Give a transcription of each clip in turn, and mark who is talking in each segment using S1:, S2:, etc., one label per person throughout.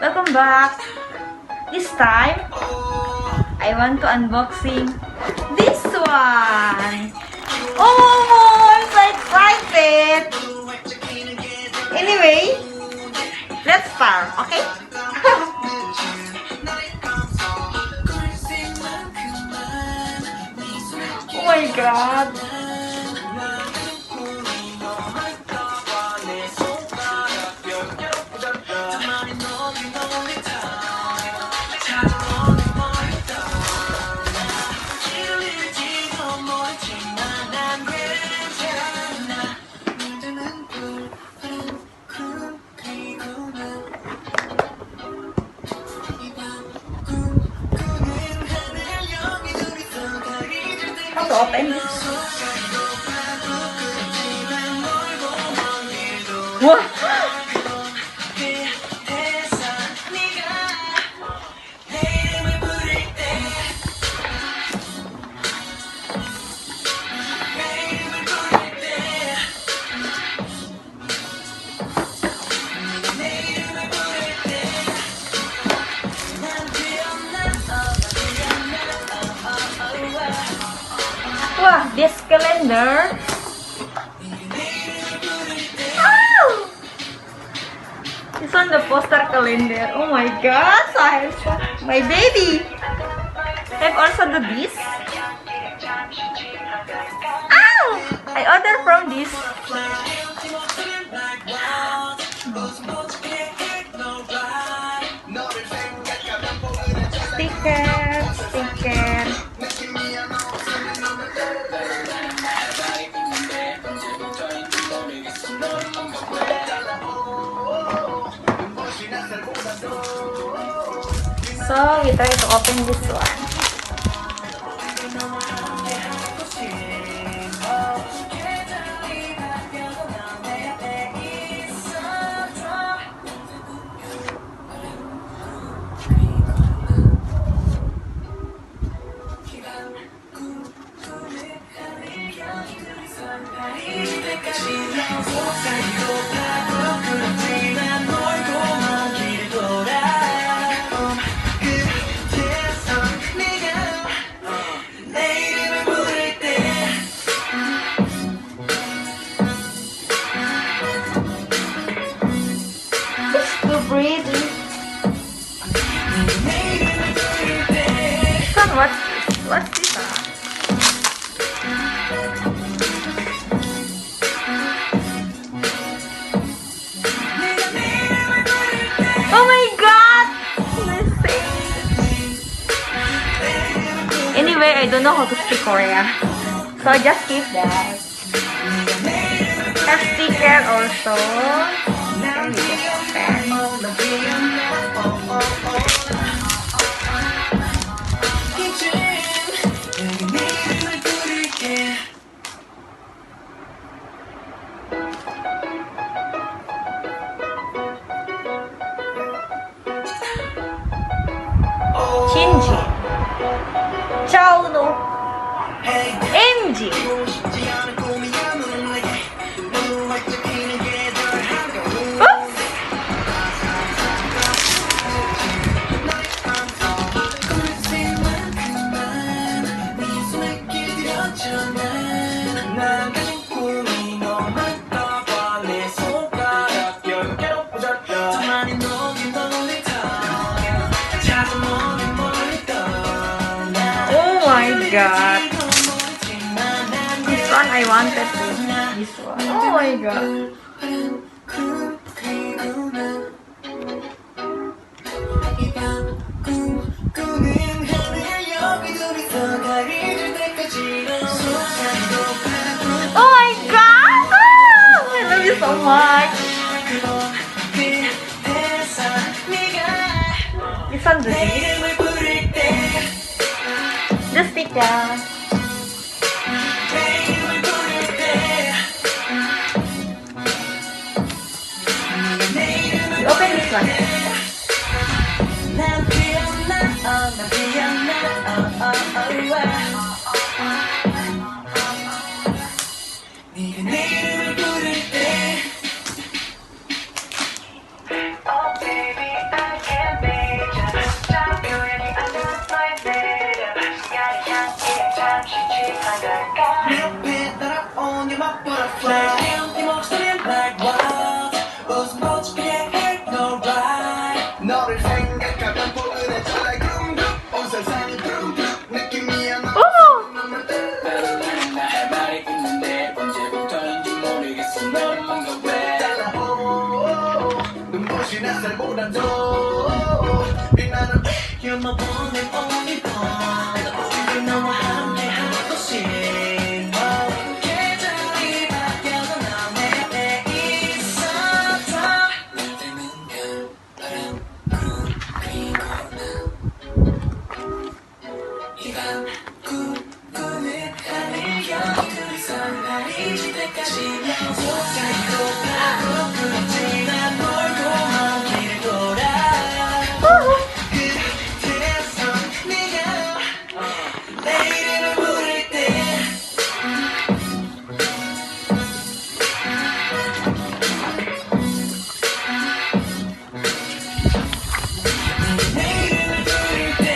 S1: Welcome back. This time, I want to unboxing this one. Oh, I'm so excited. Anyway, let's start, okay? Oh my god. How to open this? What? Wah, this calendar. Oh! It's on the poster calendar. Oh my god, so I have my baby. I have also the this. Oh! I ordered from this. Sticker. So we try to open this one. Breathe. Son, what's this? What's this? Oh my god! Anyway, I don't know how to speak Korean, so I just keep that. A sticker also. Then we just open. Shinji, Chao-no, Enji. Oh my god. This one I wanted to. This one. Oh my god. Oh my god. Oh, I love you so much. This one the the sticker. We open this one. Oh baby, I can't
S2: butterfly 네 목소리는 like wild 웃음 어떻게 해 no right 너를 생각하면 포근해져 like 둥둥 온 세상이 둥둥 느낌이야 너 너만 나 할 말이 있는데 언제부터인지 모르겠어 너는 뭔가 왜 따라오 눈부신 햇살보다도 빛나는 You're my one and only one 우리 너와 함께 하고 싶어 계절이 바뀌어도 넌 내 곁에 있어줘 널 닮은 별바람 구름 그리고 이밤 꿈꾸는 하늘 여기 둘이서 하루질 때까지 너 속삭이고 가고 부럽지만 멀고 먼 길을 돌아 그래서 네가 내 이름을 부를 때 내 이름을 부를 때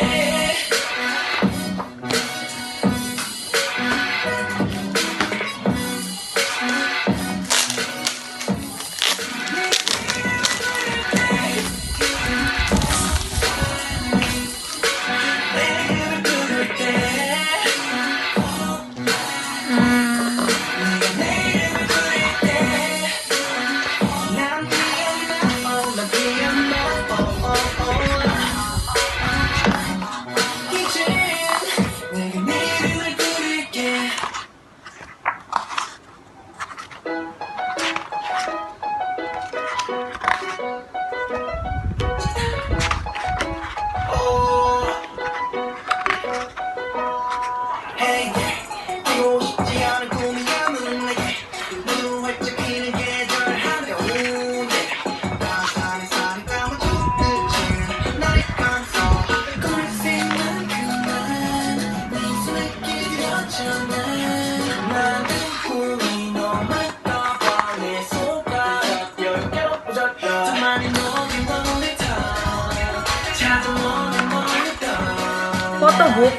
S1: Photobook.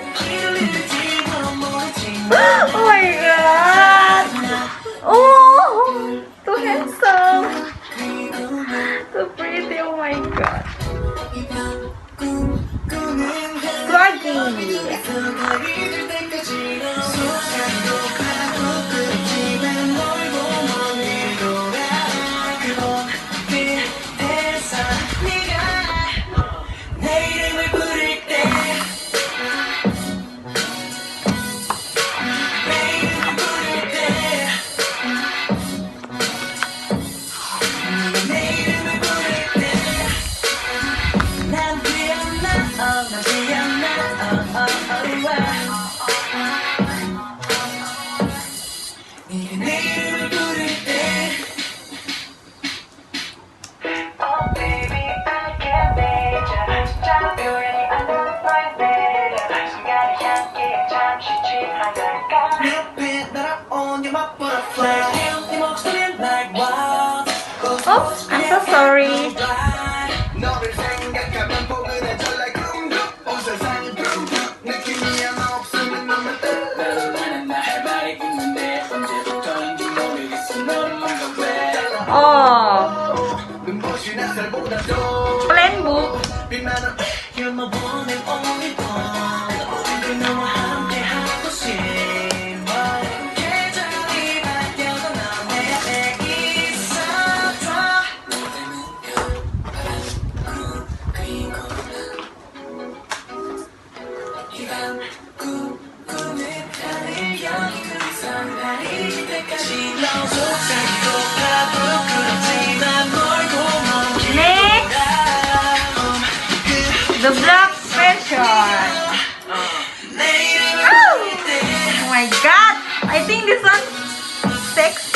S1: Oh my god. Oh, too handsome. So pretty. Oh my god. Swaggy. Oh, I'm so sorry.
S2: 너를 생각하면 포근해져 like 둥둥 온 세상이 둥둥 느낌이야 너 없으면 너만 나는 나 할 말이 있는데 언제부터인지 모르겠어 너는 뭔가 왜
S1: Oh,
S2: 눈부신 햇살보다도
S1: plain book.
S2: 빛나는 You're my one and only one 우리 너와 함께 하고 싶어 계절이 바뀌어도 넌 내 곁에 있어줘 널 닮은 별바람 그리고 이밤 꿈꾸는 하늘 여기 둘이서 하루질 때까지 너 속삭이고 가고 그렇지만 멀고 먼 길을
S1: Next, the black version. Oh my god, I think this one's sexy.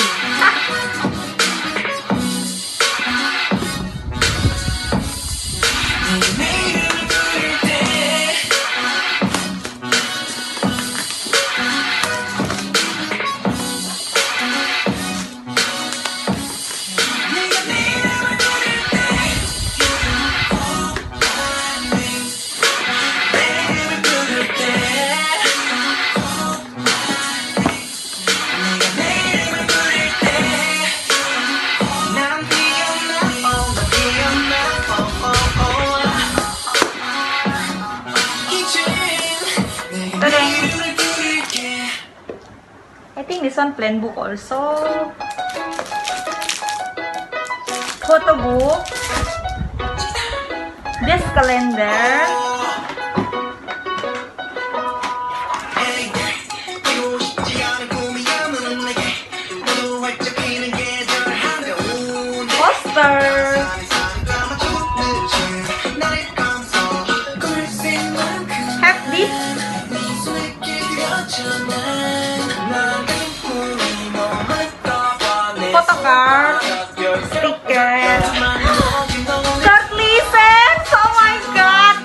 S1: one plain book also. Photo book. This calendar. Poster. Have this. Photo card. Sticker. Card license. Oh my god.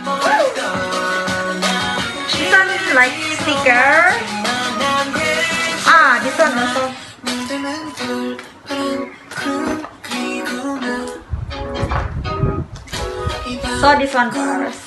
S1: This one is like sticker. Ah, this one also. So this one first.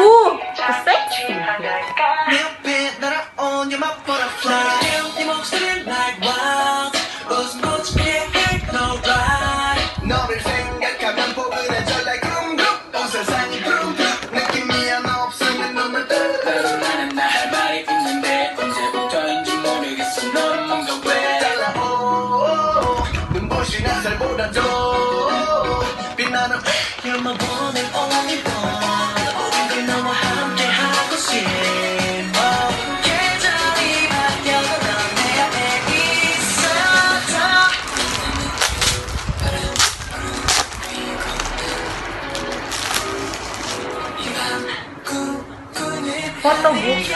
S1: Ooh, the statue.
S2: 너를 생각하면 포근해져 like 온 세상이 느낌이 하나 없으면 눈물 나는 나 할 말이 있는데 언제부터인지 모르겠어 너는 뭔가 왜 달라 눈부신 햇살보다도 빛나는 You're my one and only one 우린 너와 함께 하고 싶어 계절이 바뀌어도 넌 내 앞에 있어줘
S1: Photo book.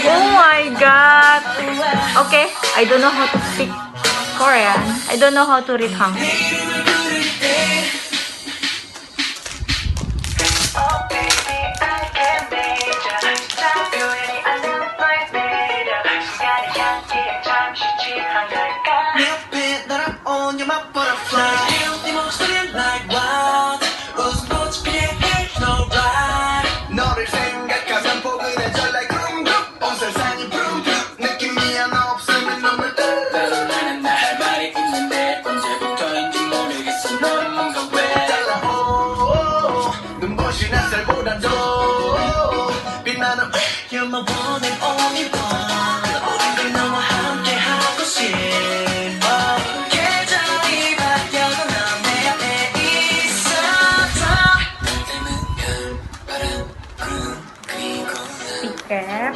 S1: Oh my god. Okay, I don't know how to speak Korean. I don't know how to read Hangul.
S2: 너를 생각하면 포근해져 like 룸룸 온 세상이 푸름푸름 느낌이 하나 없으면 눈물 나는 할 말이 있는데 언제부터인지 모르겠어 너는 뭔가 왜 달라 눈부신 햇살보다도 빛나는 You're my one and only one 모든 걸 너와 함께 하고 싶어 계절이 바뀌어도 넌 내 앞에 있었어 날 닮은 별바람 구름 그리고
S1: Tiket.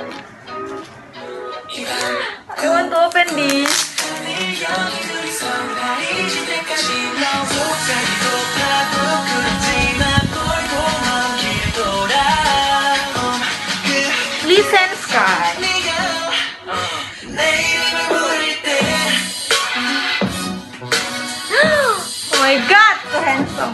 S1: I want to open this. Listen, Sky. Oh my God, so handsome.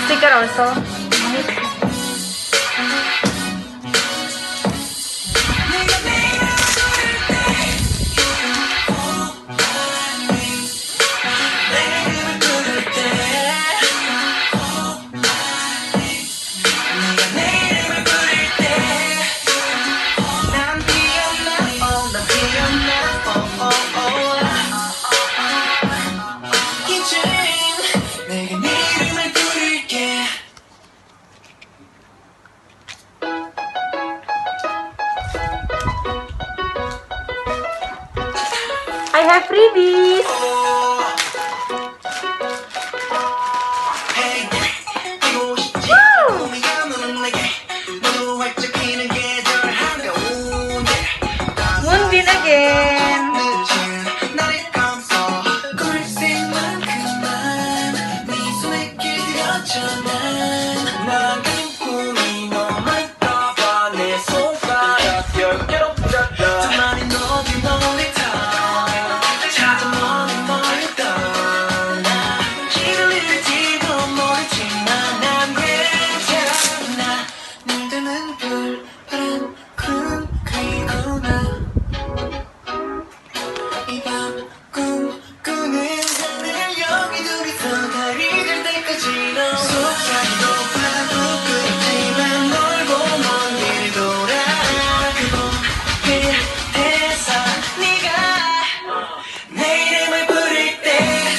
S1: Sticker also. I have freebies. Moonbeam again.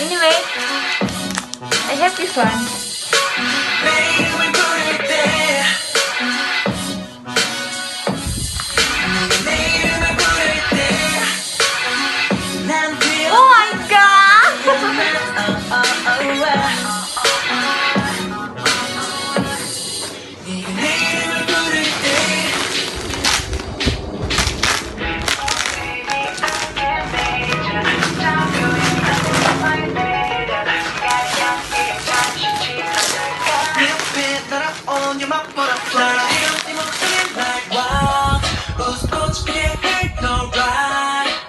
S1: Anyway, I have this one. Oh my God!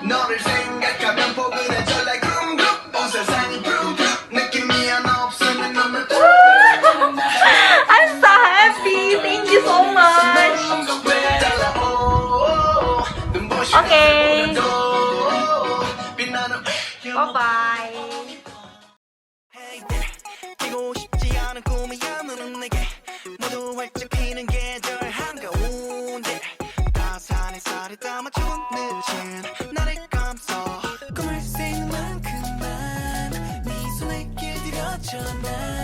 S2: 너를 생각하면 포근해져 like 룸룸 온 세상이 푸름푸름 느낌이 하나 없으면 눈물
S1: I'm so happy. Thank you so much. Okay. Bye bye.
S2: 끼고 싶지 않은 꿈이야 너는 내게 모두 활짝 피는 계절 한가운데 따스한 햇살에 담아 좋은 늦은 나를 감싸 꿈을 새는 만큼만 네 손에 길들여져 난